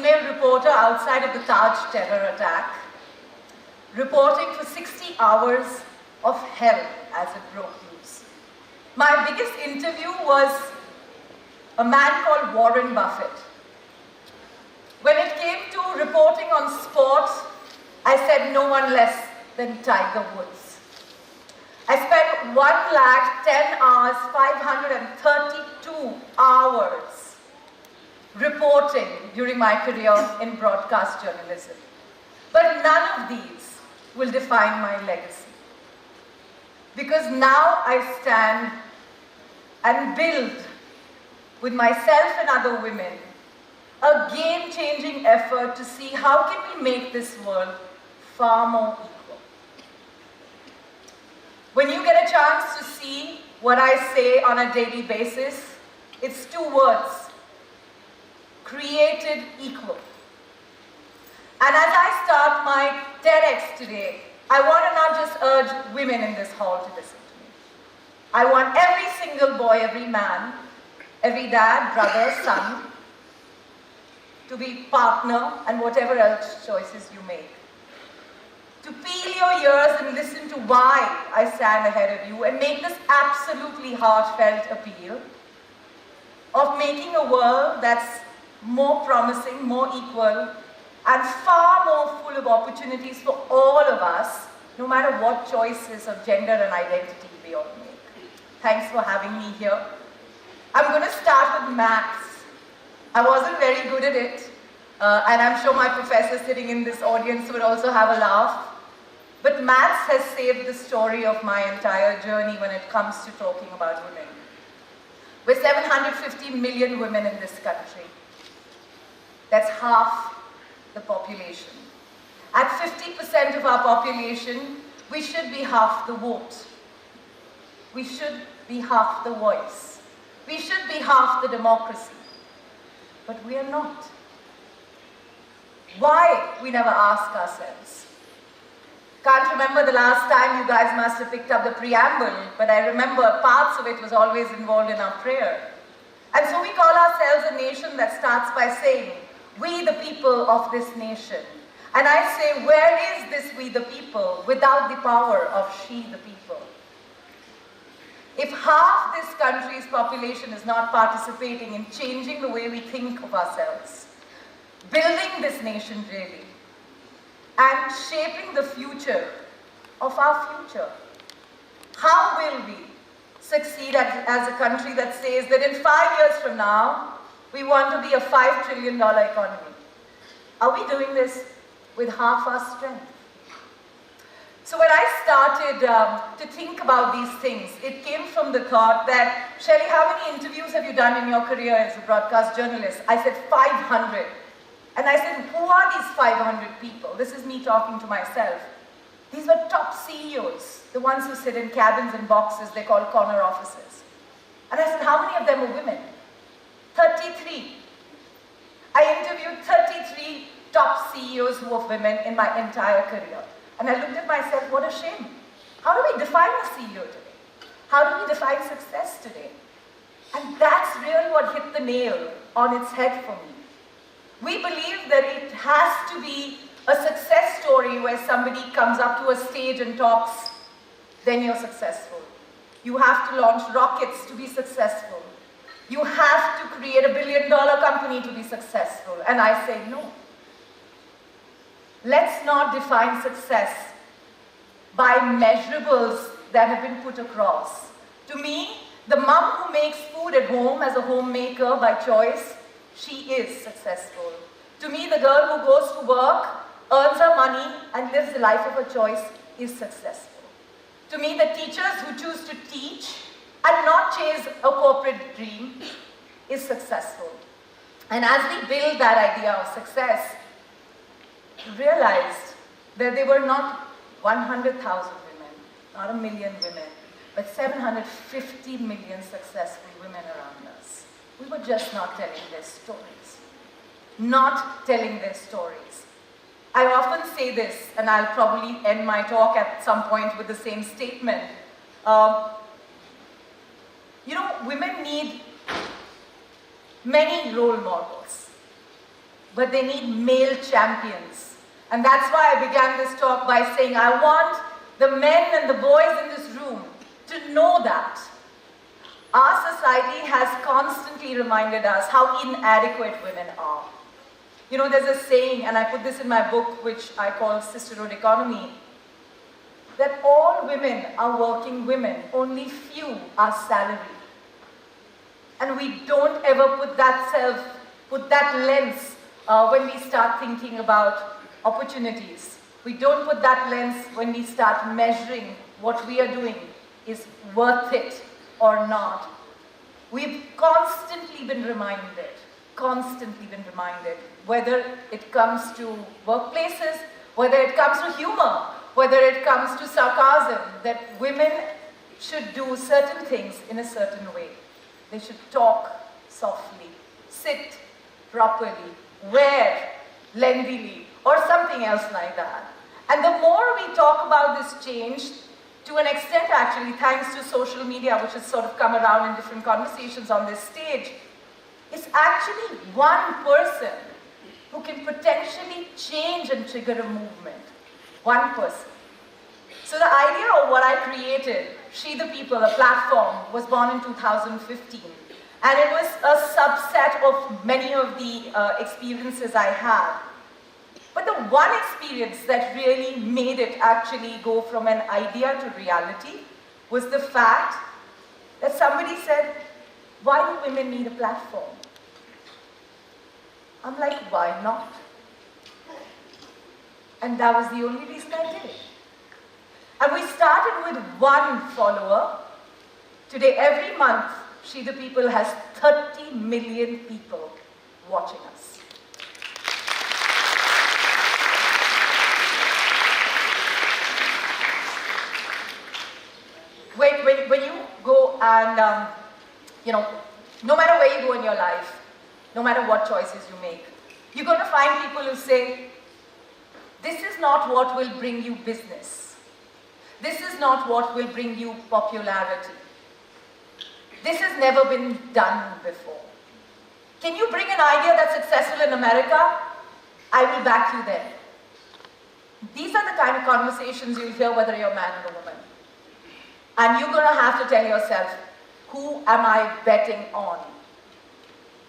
female reporter outside of the Taj terror attack, reporting for 60 hours of hell as it broke loose. My biggest interview was a man called Warren Buffett. When it came to reporting on sport, I said no one less than Tiger Woods. I spent 1,10 hours, 532 hours reporting during my career in broadcast journalism. But none of these will define my legacy. Because now I stand and build with myself and other women a game-changing effort to see how can we make this world far more equal. When you get a chance to see what I say on a daily basis, it's 2 words: created equal. And as I start my TEDx today, I want to not just urge women in this hall to listen to me. I want every single boy, every man, every dad, brother, son, to be partner and whatever else choices you make. To peel your ears and listen to why I stand ahead of you and make this absolutely heartfelt appeal of making a world that's more promising, more equal, and far more full of opportunities for all of us, no matter what choices of gender and identity we all make. Thanks for having me here. I'm going to start with maths. I wasn't very good at it, and I'm sure my professor sitting in this audience would also have a laugh. But maths has saved the story of my entire journey when it comes to talking about women. We're 750 million women in this country. That's half the population. At 50% of our population, we should be half the vote. We should be half the voice. We should be half the democracy. But we are not. Why? We never ask ourselves. Can't remember the last time you guys must have picked up the preamble, but I remember parts of it was always involved in our prayer. And so we call ourselves a nation that starts by saying, "We the people of this nation." And I say, where is this "we the people" without the power of "she the people"? If half this country's population is not participating in changing the way we think of ourselves, building this nation really, and shaping the future of our future, how will we succeed as a country that says that in 5 years from now, we want to be a $5 trillion economy? Are we doing this with half our strength? So when I started to think about these things, it came from the thought that, Shaili, how many interviews have you done in your career as a broadcast journalist? I said 500. And I said, who are these 500 people? This is me talking to myself. These were top CEOs, the ones who sit in cabins and boxes they call corner offices. And I said, how many of them were women? 33. I interviewed 33 top CEOs who were women in my entire career. And I looked at myself, what a shame. How do we define a CEO today? How do we define success today? And that's really what hit the nail on its head for me. We believe that it has to be a success story where somebody comes up to a stage and talks, then you're successful. You have to launch rockets to be successful. You have to create $1 billion company to be successful. And I say no. Let's not define success by measurables that have been put across. To me, the mom who makes food at home as a homemaker by choice, she is successful. To me, the girl who goes to work, earns her money, and lives the life of her choice is successful. To me, the teachers who choose to teach and not chase a corporate dream is successful. And as we build that idea of success, we realized that there were not 100,000 women, not 1 million women, but 750 million successful women around us. We were just not telling their stories. Not telling their stories. I often say this, and I'll probably end my talk at some point with the same statement. Women need many role models. but they need male champions. And that's why I began this talk by saying I want the men and the boys in this room to know that our society has constantly reminded us how inadequate women are. You know, there's a saying, and I put this in my book, which I call Sisterhood Economy, that all women are working women, only few are salaried. And we don't ever put that lens when we start thinking about opportunities. We don't put that lens when we start measuring what we are doing is worth it or not. We've constantly been reminded, whether it comes to workplaces, whether it comes to humor, whether it comes to sarcasm, that women should do certain things in a certain way. They should talk softly, sit properly, wear lengthily, or something else like that. And the more we talk about this change, to an extent actually, thanks to social media, which has sort of come around in different conversations on this stage, it's actually one person who can potentially change and trigger a movement. One person. So the idea of what I created, She the People, a platform, was born in 2015. And it was a subset of many of the experiences I had. But the one experience that really made it actually go from an idea to reality was the fact that somebody said, why do women need a platform? I'm like, why not? And that was the only reason I did it. And we started with one follower. Today, every month, She the People has 30 million people watching us. When you go and, no matter where you go in your life, no matter what choices you make, you're going to find people who say, this is not what will bring you business. This is not what will bring you popularity. This has never been done before. Can you bring an idea that's successful in America? I will back you there. These are the kind of conversations you'll hear whether you're a man or a woman. And you're going to have to tell yourself, who am I betting on?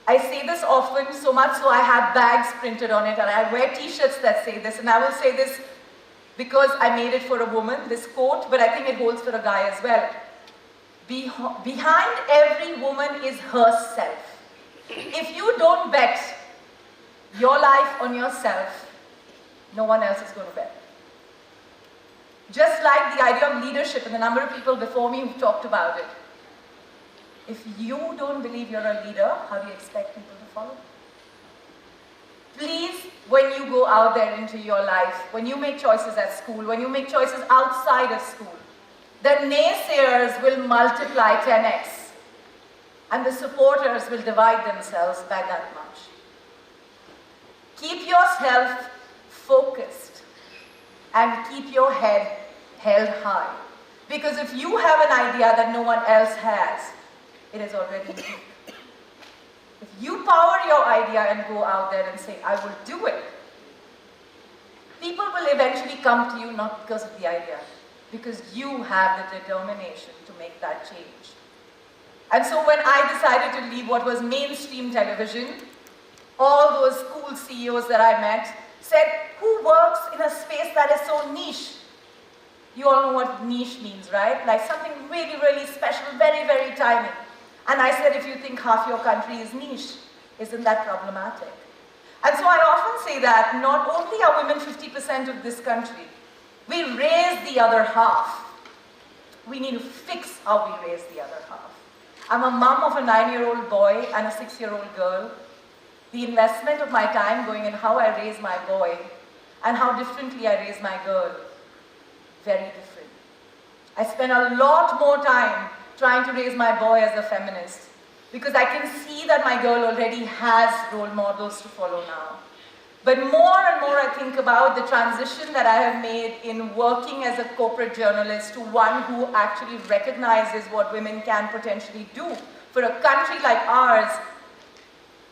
I say this often, so much so I have bags printed on it, and I wear t-shirts that say this, and I will say this because I made it for a woman, this quote, but I think it holds for a guy as well. Behind every woman is herself. If you don't bet your life on yourself, no one else is going to bet. Just like the idea of leadership, and the number of people before me who talked about it. If you don't believe you're a leader, how do you expect people to follow? Please, when you go out there into your life, when you make choices at school, when you make choices outside of school, the naysayers will multiply 10x, and the supporters will divide themselves by that much. Keep yourself focused and keep your head held high. Because if you have an idea that no one else has, it is already you. If you power your idea and go out there and say, I will do it, people will eventually come to you not because of the idea, because you have the determination to make that change. And so when I decided to leave what was mainstream television, all those cool CEOs that I met said, who works in a space that is so niche? You all know what niche means, right? Like something really, really special, very, very tiny. And I said, if you think half your country is niche, isn't that problematic? And so I often say that not only are women 50% of this country, we raise the other half. We need to fix how we raise the other half. I'm a mom of a 9-year-old boy and a 6-year-old girl. The investment of my time going in how I raise my boy and how differently I raise my girl, very different. I spend a lot more time trying to raise my boy as a feminist because I can see that my girl already has role models to follow now. But more and more I think about the transition that I have made in working as a corporate journalist to one who actually recognizes what women can potentially do for a country like ours.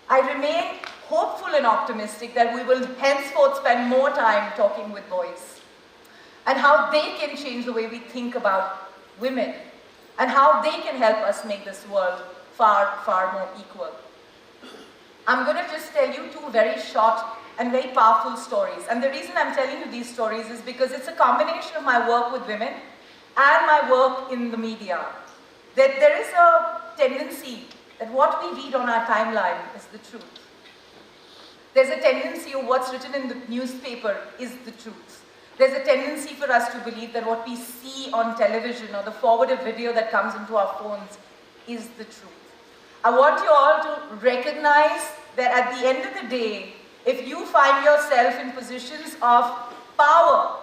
I remain hopeful and optimistic that we will henceforth spend more time talking with boys and how they can change the way we think about women and how they can help us make this world far, far more equal. I'm going to just tell you two very short and very powerful stories. And the reason I'm telling you these stories is because it's a combination of my work with women and my work in the media. That there is a tendency that what we read on our timeline is the truth. There's a tendency of what's written in the newspaper is the truth. There's a tendency for us to believe that what we see on television or the forwarded video that comes into our phones is the truth. I want you all to recognize that at the end of the day, if you find yourself in positions of power,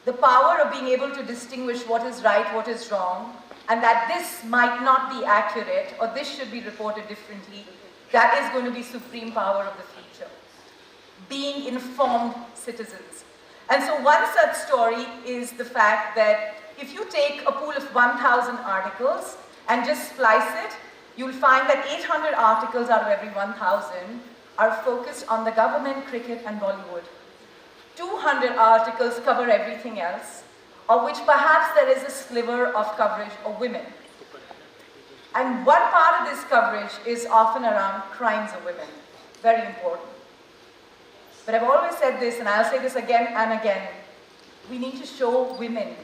the power of being able to distinguish what is right, what is wrong, and that this might not be accurate or this should be reported differently, that is going to be supreme power of the future. Being informed citizens. And so one such story is the fact that if you take a pool of 1,000 articles and just splice it, you'll find that 800 articles out of every 1,000 are focused on the government, cricket, and Bollywood. 200 articles cover everything else, of which perhaps there is a sliver of coverage of women. And one part of this coverage is often around crimes of women. Very important. But I've always said this, and I'll say this again and again. We need to show women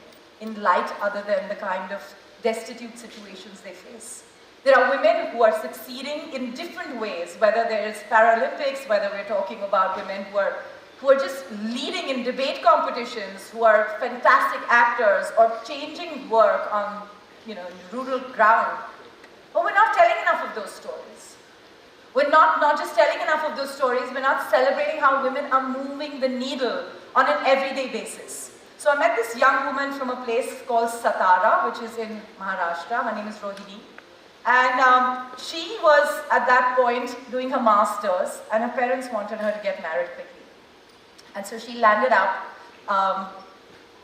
in light other than the kind of destitute situations they face. There are women who are succeeding in different ways, whether there is Paralympics, whether we're talking about women who are just leading in debate competitions, who are fantastic actors, or changing work on, rural ground. But we're not telling enough of those stories. We're not just telling enough of those stories, we're not celebrating how women are moving the needle on an everyday basis. So I met this young woman from a place called Satara, which is in Maharashtra. Her name is Rohini. And she was, at that point, doing her master's, and her parents wanted her to get married quickly. And so she landed up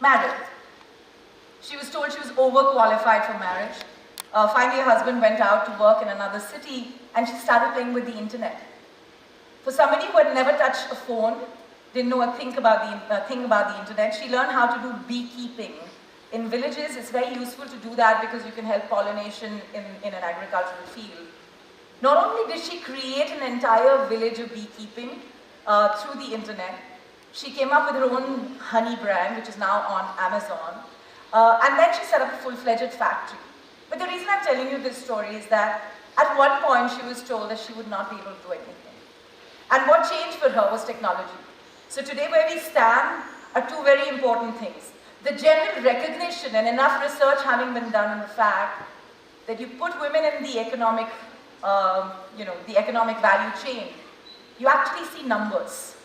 married. She was told she was overqualified for marriage. Finally, her husband went out to work in another city, and she started playing with the internet. For somebody who had never touched a phone, didn't know a thing about the internet, she learned how to do beekeeping. In villages, it's very useful to do that because you can help pollination in an agricultural field. Not only did she create an entire village of beekeeping through the internet, she came up with her own honey brand, which is now on Amazon, and then she set up a full-fledged factory. But the reason I'm telling you this story is that at one point she was told that she would not be able to do anything. And what changed for her was technology. So today where we stand are two very important things. The general recognition and enough research having been done on the fact that you put women in the economic, the economic value chain, you actually see numbers.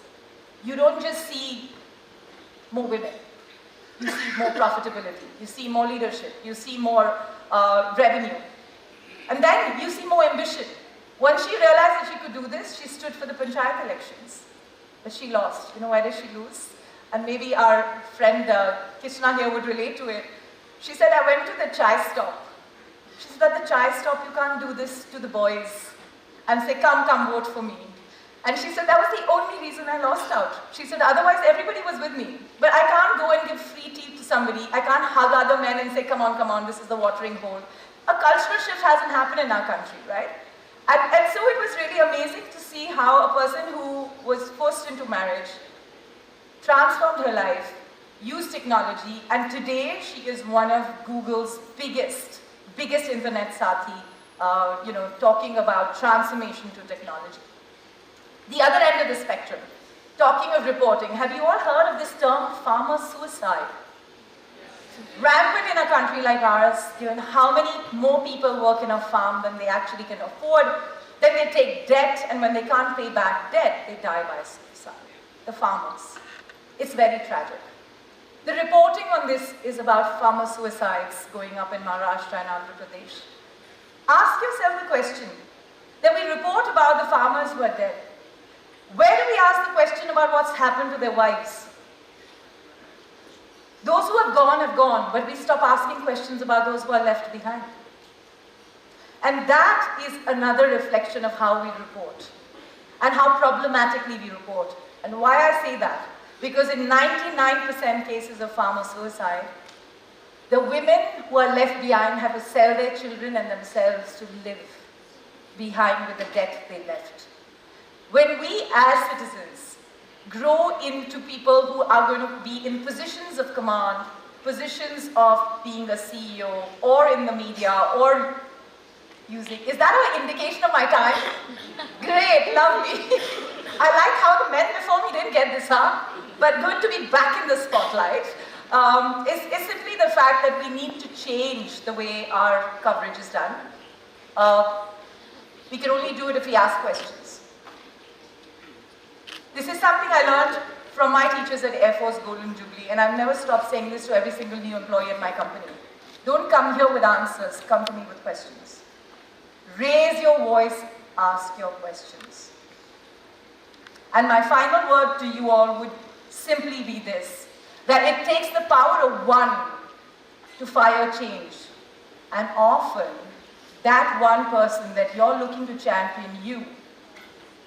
You don't just see more women. You see more profitability. You see more leadership. You see more revenue. And then you see more ambition. Once she realized that she could do this, she stood for the panchayat elections. But she lost. You know why did she lose? And maybe our friend Krishna here would relate to it. She said, I went to the chai stop. She said, at the chai stop, you can't do this to the boys and say, come vote for me. And she said, that was the only reason I lost out. She said, otherwise everybody was with me. But I can't go and give free tea to somebody. I can't hug other men and say, come on, this is the watering hole. A cultural shift hasn't happened in our country, right? And so it was really amazing to see how a person who was forced into marriage transformed her life, used technology, and today she is one of Google's biggest internet sati, talking about transformation to technology. The other end of the spectrum, talking of reporting, have you all heard of this term, farmer suicide? Rampant in a country like ours, given how many more people work in a farm than they actually can afford, then they take debt, and when they can't pay back debt, they die by suicide. The farmers. It's very tragic. The reporting on this is about farmer suicides going up in Maharashtra and Andhra Pradesh. Ask yourself the question, that we report about the farmers who are dead. Where do we ask the question about what's happened to their wives? Those who have gone, but we stop asking questions about those who are left behind. And that is another reflection of how we report. and how problematically we report. And why I say that? Because in 99% cases of farmer suicide, the women who are left behind have to sell their children and themselves to live behind with the debt they left. When we as citizens grow into people who are going to be in positions of command, positions of being a CEO or in the media or using, is that an indication of my time? Great, lovely. I like how the men before me didn't get this, huh? But good to be back in the spotlight. Is simply the fact that we need to change the way our coverage is done. We can only do it if we ask questions. This is something I learned from my teachers at Air Force Golden Jubilee, and I've never stopped saying this to every single new employee in my company. Don't come here with answers, come to me with questions. Raise your voice, ask your questions. And my final word to you all would simply be this, that it takes the power of one to fire change. And often, that one person that you're looking to champion you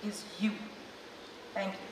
is you. Thank you.